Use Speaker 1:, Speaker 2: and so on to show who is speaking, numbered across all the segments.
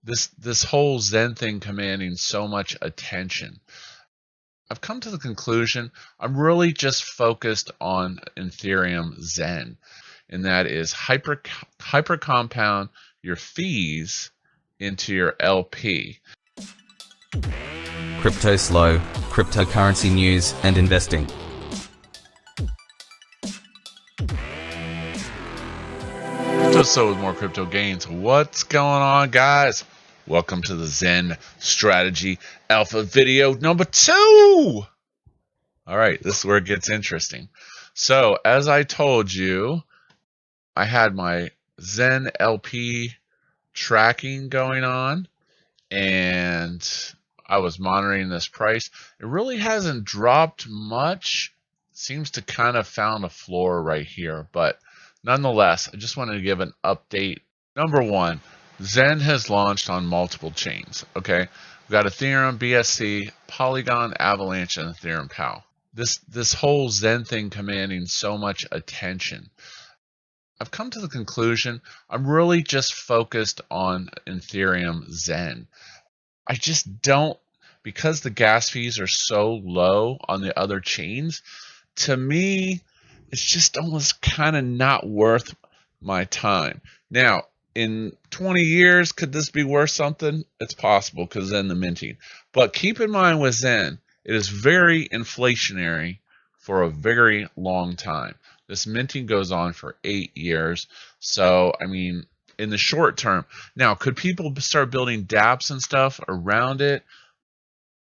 Speaker 1: this whole Zen thing commanding so much attention. I've come to the conclusion I'm really just focused on Ethereum Zen, and that is hyper compound your fees into your LP.
Speaker 2: Cryptoslo, cryptocurrency news and investing.
Speaker 1: Cryptoslo with more crypto gains. What's going on, guys? Welcome to the Zen Strategy Alpha video number 2. All right, this is where it gets interesting. So, as I told you, I had my Zen LP tracking going on, and I was monitoring this price. It really hasn't dropped much. It seems to kind of found a floor right here, but nonetheless, I just wanted to give an update. Number one, Zen has launched on multiple chains. Okay, we've got Ethereum, BSC, Polygon, Avalanche, and Ethereum POW. This whole Zen thing commanding so much attention. I've come to the conclusion I'm really just focused on Ethereum Zen. I just don't, because the gas fees are so low on the other chains, to me, it's just almost kind of not worth my time. Now, in 20 years, could this be worth something? It's possible because Zen the minting. But keep in mind with Zen, it is very inflationary for a very long time. This minting goes on for 8 years. So, I mean, in the short term. Now, could people start building dApps and stuff around it?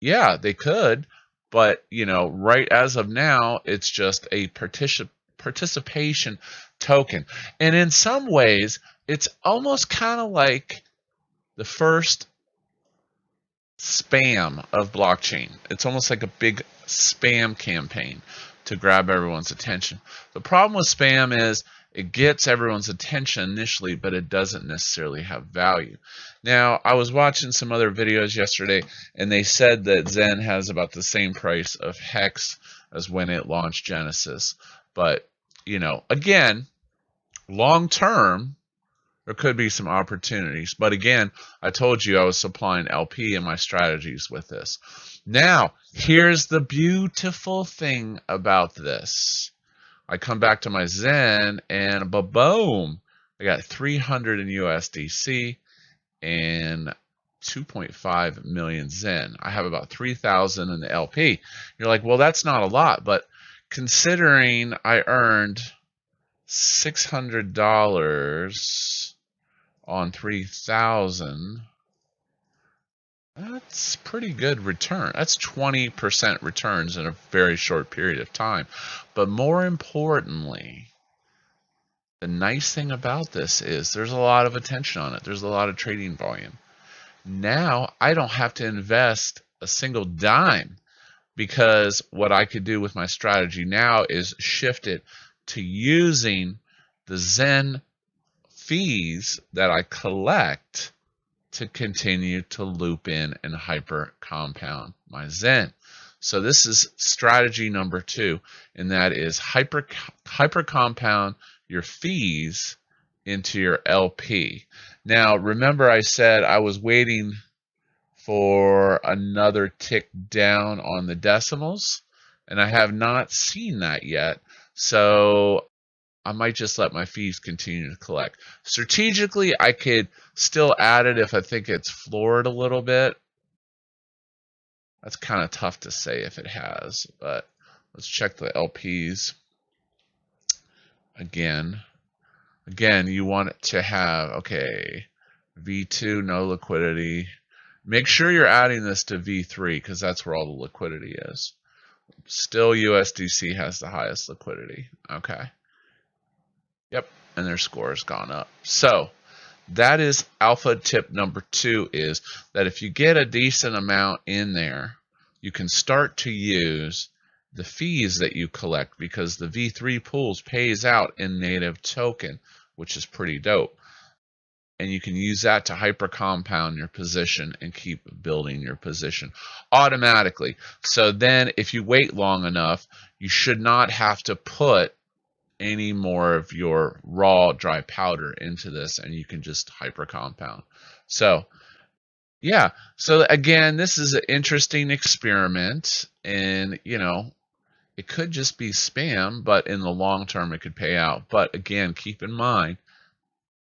Speaker 1: Yeah, they could. But, you know, right as of now, it's just a participation token. And in some ways, it's almost kind of like the first spam of blockchain. It's almost like a big spam campaign to grab everyone's attention. The problem with spam is it gets everyone's attention initially, but it doesn't necessarily have value. Now, I was watching some other videos yesterday, and they said that Zen has about the same price of Hex as when it launched Genesis. But, you know, again, long term, there could be some opportunities. But again, I told you I was supplying LP in my strategies with this. Now, here's the beautiful thing about this. I come back to my Zen and boom, I got 300 in USDC and 2.5 million Zen. I have about 3,000 in the LP. You're like, well, that's not a lot, but considering I earned $600 on 3,000, that's pretty good return. That's 20% returns in a very short period of time. But more importantly, the nice thing about this is there's a lot of attention on it. There's a lot of trading volume. Now I don't have to invest a single dime, because what I could do with my strategy now is shift it to using the Zen fees that I collect to continue to loop in and hyper compound my Zen. So this is strategy number 2, and that is hyper compound your fees into your LP. Now, remember I said I was waiting for another tick down on the decimals, and I have not seen that yet. So I might just let my fees continue to collect. Strategically, I could still add it if I think it's floored a little bit. That's kind of tough to say if it has, but let's check the LPs again. Again, you want it to have, okay, V2, no liquidity. Make sure you're adding this to V3 because that's where all the liquidity is. Still, USDC has the highest liquidity. Okay. Yep, and their score has gone up. So that is alpha tip number 2, is that if you get a decent amount in there, you can start to use the fees that you collect, because the V3 pools pays out in native token, which is pretty dope. And you can use that to hyper compound your position and keep building your position automatically. So then if you wait long enough, you should not have to put any more of your raw dry powder into this, and you can just hyper compound. So Yeah. So again, this is an interesting experiment, and it could just be spam, but in the long term, it could pay out. But again, keep in mind,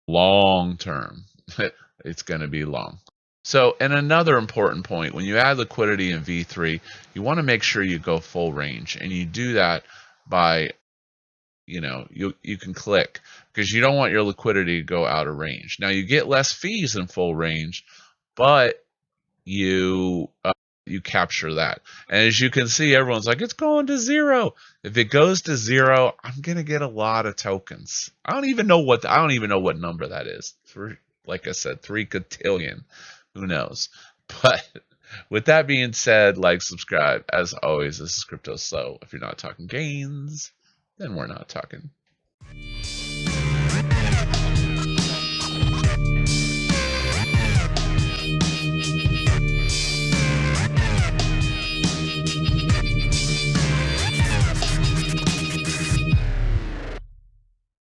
Speaker 1: long term, it's going to be long. So, and another important point, when you add liquidity in V3, you want to make sure you go full range, and you do that by, you can click, because you don't want your liquidity to go out of range. Now, you get less fees in full range, but you capture that. And as you can see, everyone's like, it's going to zero. If it goes to zero, I'm gonna get a lot of tokens. I don't even know what number that is. Like I said, 3 cotillion. Who knows? But with that being said, like, subscribe. As always, this is Cryptoslo. If you're not talking gains, then we're not talking